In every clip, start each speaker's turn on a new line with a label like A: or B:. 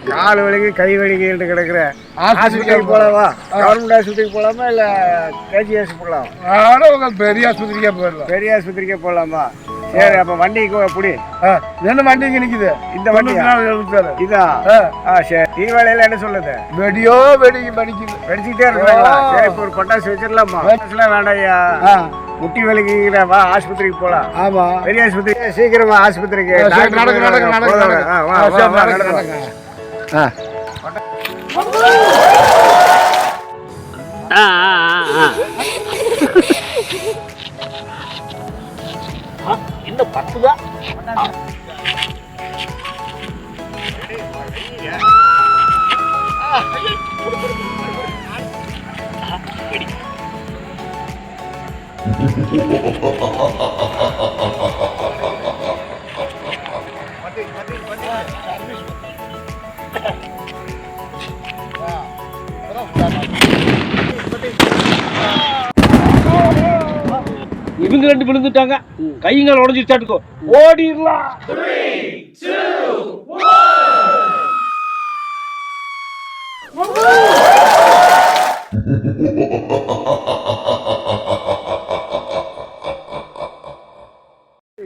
A: கால் வலிக்கு கை வலிக்கிட்டு கிடக்குற ஆஸ்பத்திரிக்கு போகலாமா? கவர்மெண்ட் ஆஸ்பத்திரிக்கு போகலாமா இல்லை கேஜிஎஸ் போகலாம்?
B: ஆனால் பெரிய ஆஸ்பத்திரிக்கே போயிடலாம்.
A: பெரிய ஆஸ்பத்திரிக்கே போகலாமா? சரி, அப்போ வண்டிக்கு பிடி.
B: என்ன வண்டி இங்கே நிற்குது?
A: இந்த வண்டி இதான். சரி, டீ வேலையில என்ன சொல்லுது?
B: வெடியோ வெடி வெடிக்குது,
A: வெடிச்சுக்கிட்டே இருக்காங்களா? சரி, இப்போ ஒரு பட்டாசு வச்சிடலாமா? பட்டாசுலாம் வேண்டாம்யா. முட்டி வலிக்கிற வா, ஆஸ்பத்திரிக்கு போகலாம்.
B: ஆமா,
A: பெரிய ஆஸ்பத்திரி. சீக்கிரமா ஆஸ்பத்திரிக்கு
C: இன்னும் 10 தான். இவங்க 2 விழுந்துட்டாங்க. கைங்கால் உடஞ்சிட்டாட்டுக்கோ. ஓடிடலாம். 3, 2, 1.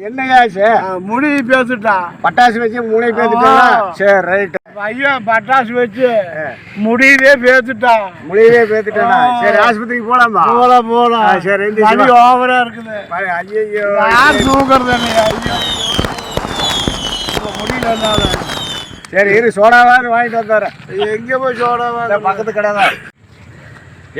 A: என்னையா
B: முடி பேசிட்டான்.
A: பட்டாசு வச்சு மூளை பேத்துட்டான். சரி, ரைட்.
B: ஐயா, பட்டாசு வச்சு முடியவே பேத்துட்டான்.
A: முடியவே பேத்துட்டானா? சரி, ஆஸ்பத்திரிக்கு போலாமா?
B: போலாம்.
A: சரி,
B: வலி ஓவரா இருக்குது.
A: ஐயோ,
B: யார் தூக்குறது? ஐயோ, முடியலனால.
A: சரி, இரு, சோடாவாது வாங்கிட்டு வந்தாரேன்.
B: எங்க போய் சோடாவா?
A: பக்கத்து கடை தான்.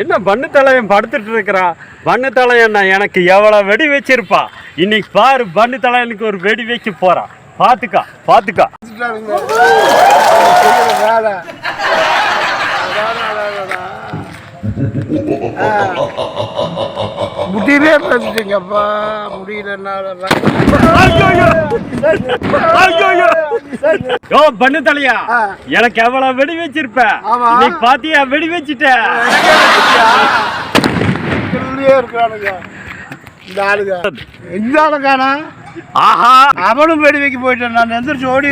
D: என்ன பண்ணு தலையன் படுத்துட்டு இருக்கிறான்? பண்ணு தலையன் எனக்கு எவ்வளவு வெடி வச்சிருப்பா. இன்னைக்கு பாரு, பண்ணு தலையனுக்கு ஒரு வெடி வைக்க போறான். பாத்துக்கா பாத்துக்கா.
B: முடியவே பேசிட்டீங்கப்பா. முடியலனால
D: பண்ணு தலையா, எனக்கு எவ்வளவு வெடி வச்சிருப்ப. இன்னைக்கு பாத்தியா, வெடி வச்சுட்ட.
B: இருக்கிறானுங்க இந்த ஆளுங்க. இந்த ஆளுக்கானா?
D: ஆஹா,
B: அவனும் வெடி வைக்க போயிட்டேன். நான் எந்திரிச்சு ஓடி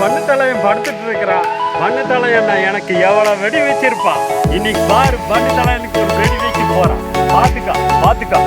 D: பண்ணு தலையன் படுத்துட்டு இருக்கிறான். பண்ணு தலையன் எனக்கு எவ்வளவு வெடி வச்சிருப்பா. இன்னைக்கு பாரு, பண்ணு தலையனுக்கு ஒரு வெடி வைக்க போறான். பாத்துக்கா பாத்துக்கா.